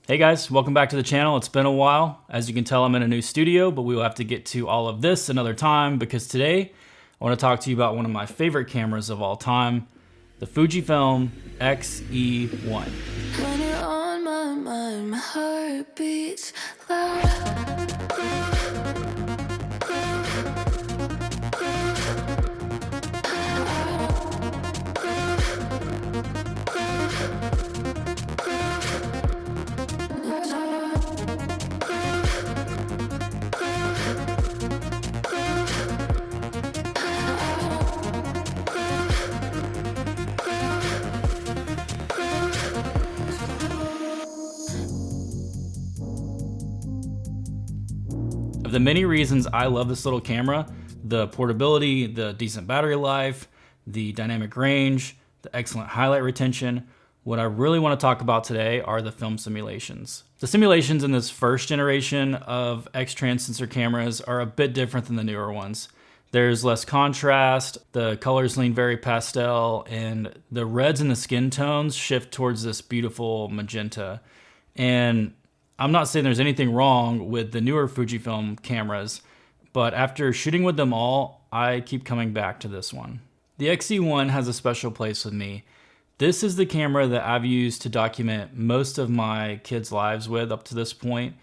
Hey guys, welcome back to the channel. It's been a while. As you can tell, I'm in a new studio, but we will have to get to all of this another time because today I want to talk to you about one of my favorite cameras of all time, the Fujifilm X-E1. When you're on my mind, my heart beats loud. Of the many reasons I love this little camera, the portability, the decent battery life, the dynamic range, the excellent highlight retention, what I really want to talk about today are the film simulations. The simulations in this first generation of X-Trans sensor cameras are a bit different than the newer ones. There's less contrast, the colors lean very pastel, and the reds and the skin tones shift towards this beautiful magenta. And I'm not saying there's anything wrong with the newer Fujifilm cameras, but after shooting with them all, I keep coming back to this one. The X-E1 has a special place with me. This is the camera that I've used to document most of my kids' lives with up to this point.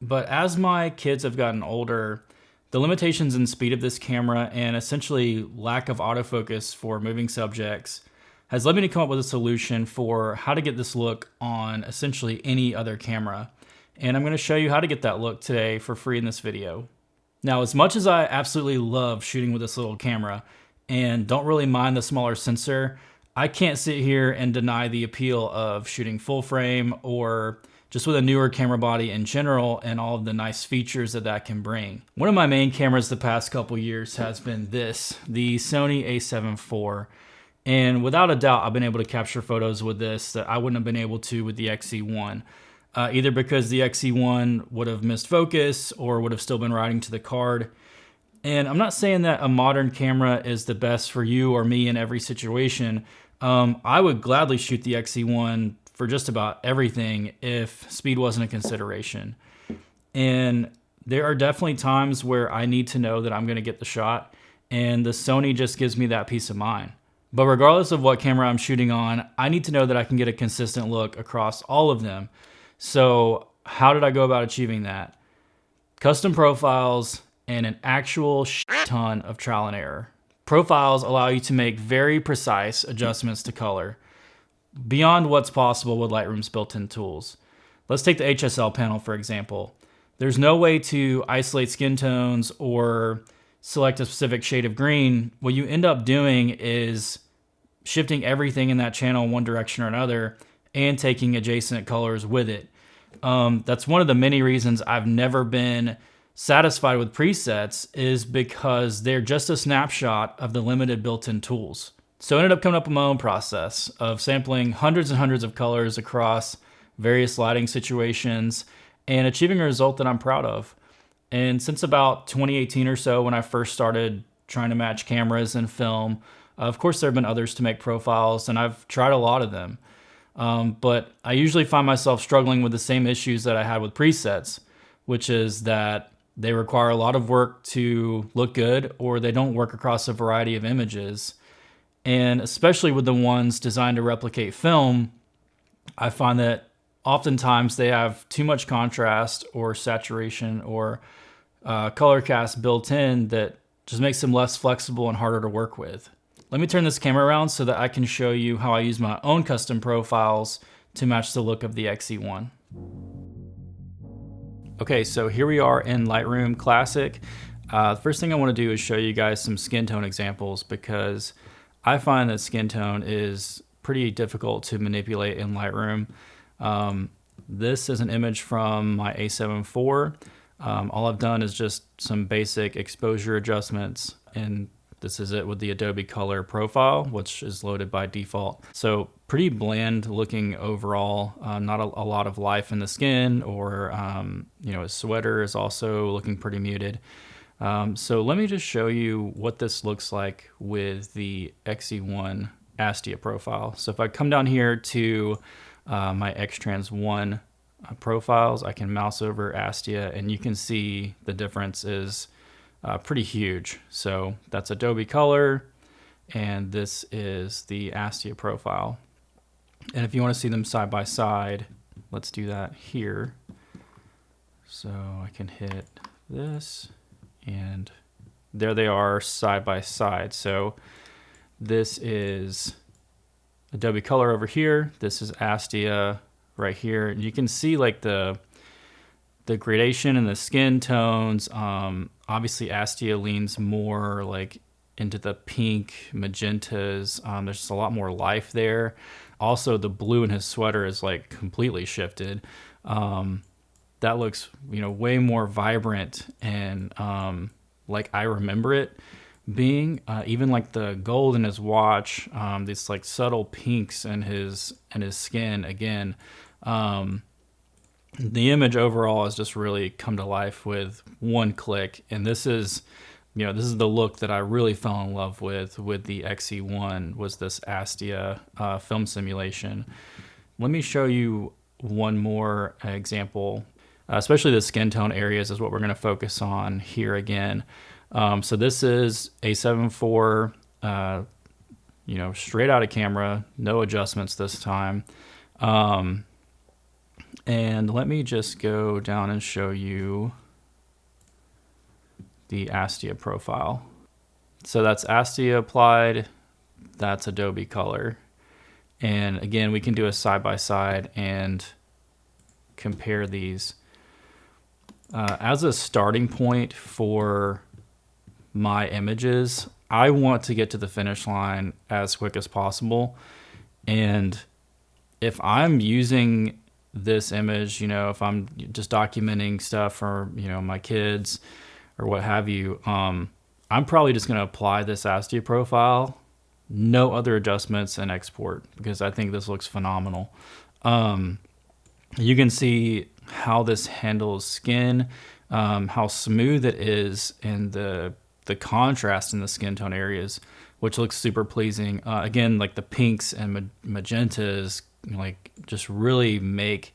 But as my kids have gotten older, the limitations in speed of this camera and essentially lack of autofocus for moving subjects has led me to come up with a solution for how to get this look on essentially any other camera. And I'm going to show you how to get that look today for free in this video. Now, as much as I absolutely love shooting with this little camera and don't really mind the smaller sensor, I can't sit here and deny the appeal of shooting full frame or just with a newer camera body in general and all of the nice features that that can bring. One of my main cameras the past couple years has been this, the Sony a7 IV. And without a doubt, I've been able to capture photos with this that I wouldn't have been able to with the X-E1. Either because the X-E1 would have missed focus or would have still been writing to the card. And I'm not saying that a modern camera is the best for you or me in every situation. I would gladly shoot the X-E1 for just about everything if speed wasn't a consideration. And there are definitely times where I need to know that I'm going to get the shot, and the Sony just gives me that peace of mind. But regardless of what camera I'm shooting on, I need to know that I can get a consistent look across all of them. So how did I go about achieving that? Custom profiles and an actual ton of trial and error. Profiles allow you to make very precise adjustments to color, beyond what's possible with Lightroom's built-in tools. Let's take the HSL panel, for example. There's no way to isolate skin tones or select a specific shade of green. What you end up doing is shifting everything in that channel in one direction or another and taking adjacent colors with it. That's one of the many reasons I've never been satisfied with presets, is because they're just a snapshot of the limited built-in tools. So I ended up coming up with my own process of sampling hundreds and hundreds of colors across various lighting situations and achieving a result that I'm proud of. And since about 2018 or so, when I first started trying to match cameras and film, of course there have been others to make profiles, and I've tried a lot of them. But I usually find myself struggling with the same issues that I had with presets, which is that they require a lot of work to look good, or they don't work across a variety of images. And especially with the ones designed to replicate film, I find that oftentimes they have too much contrast or saturation or color cast built in that just makes them less flexible and harder to work with. Let me turn this camera around so that I can show you how I use my own custom profiles to match the look of the X-E1. Okay, so here we are in Lightroom Classic. The first thing I want to do is show you guys some skin tone examples, because I find that skin tone is pretty difficult to manipulate in Lightroom. This is an image from my a7 IV. All I've done is just some basic exposure adjustments, and this is it with the Adobe Color profile, which is loaded by default. So pretty bland looking overall, not a lot of life in the skin, or his sweater is also looking pretty muted. So let me just show you what this looks like with the X-E1 Astia profile. So if I come down here to my X-Trans 1 profiles, I can mouse over Astia, and you can see the difference is pretty huge. So that's Adobe Color, and this is the Astia profile. And if you want to see them side by side, let's do that here. So I can hit this, and there they are side by side. So this is Adobe Color over here. This is Astia right here. And you can see like the gradation and the skin tones. Obviously Astia leans more like into the pink magentas. There's just a lot more life there. Also the blue in his sweater is like completely shifted. That looks, way more vibrant and like I remember it being. Even like the gold in his watch, these like subtle pinks in his skin again. The image overall has just really come to life with one click, and this is the look that I really fell in love with the XE1, was this Astia film simulation. Let me show you one more example. Especially the skin tone areas is what we're going to focus on here again. So this is a 7.4, straight out of camera, no adjustments this time. And let me just go down and show you the Astia profile. So that's Astia applied, that's Adobe Color. And again, we can do a side by side and compare these. As a starting point for my images, I want to get to the finish line as quick as possible. And if I'm using this image, if I'm just documenting stuff for, my kids or what have you, I'm probably just going to apply this Astia profile, no other adjustments, and export, because I think this looks phenomenal. You can see how this handles skin, how smooth it is, and the contrast in the skin tone areas, which looks super pleasing. Again, like the pinks and magentas, like just really make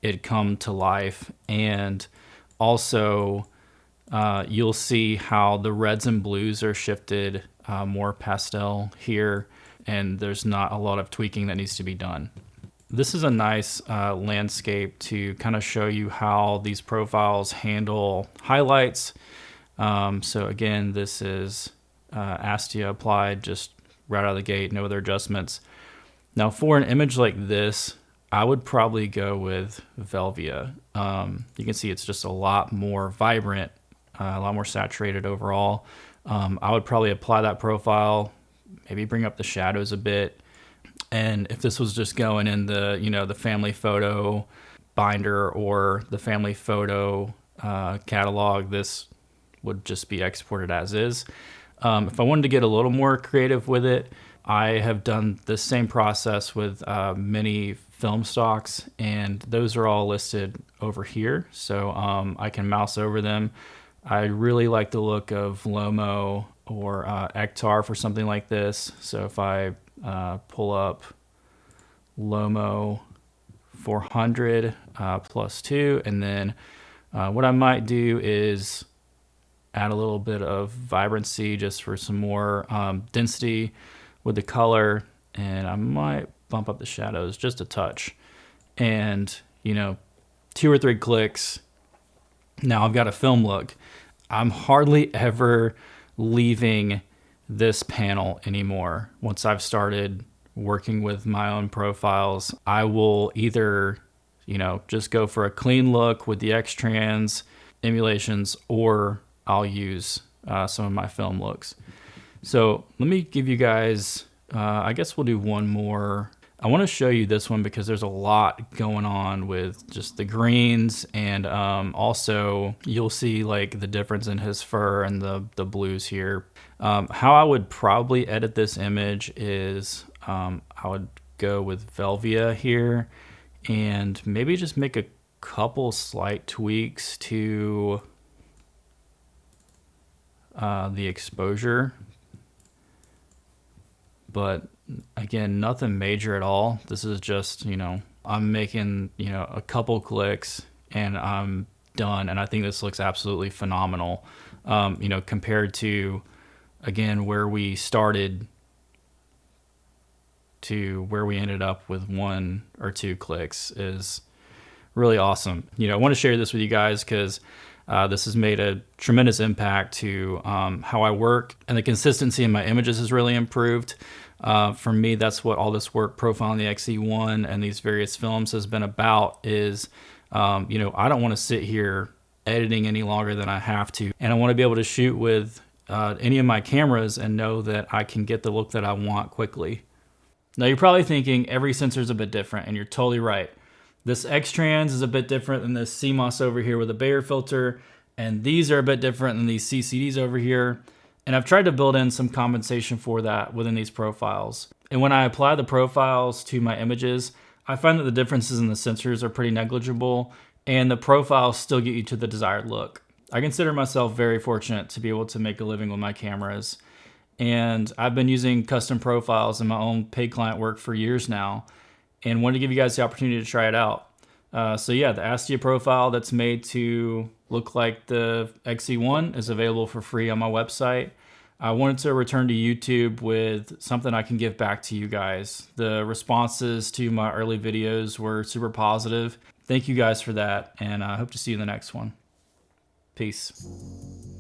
it come to life. And also you'll see how the reds and blues are shifted more pastel here, and there's not a lot of tweaking that needs to be done. This is a nice landscape to kind of show you how these profiles handle highlights. So again, this is Astia applied, just right out of the gate, no other adjustments. Now for an image like this, I would probably go with Velvia. You can see it's just a lot more vibrant, a lot more saturated overall. I would probably apply that profile, maybe bring up the shadows a bit. And if this was just going in the, the family photo binder or the family photo catalog, this would just be exported as is. If I wanted to get a little more creative with it, I have done the same process with many film stocks, and those are all listed over here. So I can mouse over them. I really like the look of Lomo or Ektar for something like this. So if I pull up Lomo 400 plus 2, and then what I might do is add a little bit of vibrancy just for some more density with the color, and I might bump up the shadows just a touch. And 2 or 3 clicks, now I've got a film look. I'm hardly ever leaving this panel anymore. Once I've started working with my own profiles, I will either just go for a clean look with the X-Trans emulations, or I'll use some of my film looks. So let me give you guys, I guess we'll do one more. I want to show you this one because there's a lot going on with just the greens, and also you'll see like the difference in his fur and the blues here. How I would probably edit this image is I would go with Velvia here and maybe just make a couple slight tweaks to the exposure, but again, nothing major at all. This is just, I'm making, you know, a couple clicks and I'm done. And I think this looks absolutely phenomenal. You know, compared to, again, where we started to where we ended up with 1 or 2 clicks is really awesome. You know, I want to share this with you guys because this has made a tremendous impact to how I work, and the consistency in my images has really improved. For me, that's what all this work profiling the XE1 and these various films has been about is, you know, I don't want to sit here editing any longer than I have to. And I want to be able to shoot with any of my cameras and know that I can get the look that I want quickly. Now you're probably thinking every sensor is a bit different, and you're totally right. This X-Trans is a bit different than this CMOS over here with a Bayer filter, and these are a bit different than these CCDs over here. And I've tried to build in some compensation for that within these profiles. And when I apply the profiles to my images, I find that the differences in the sensors are pretty negligible, and the profiles still get you to the desired look. I consider myself very fortunate to be able to make a living with my cameras. And I've been using custom profiles in my own paid client work for years now, and wanted to give you guys the opportunity to try it out. So yeah, the Astia profile that's made to look like the XE1 is available for free on my website. I wanted to return to YouTube with something I can give back to you guys. The responses to my early videos were super positive. Thank you guys for that, and I hope to see you in the next one. Peace.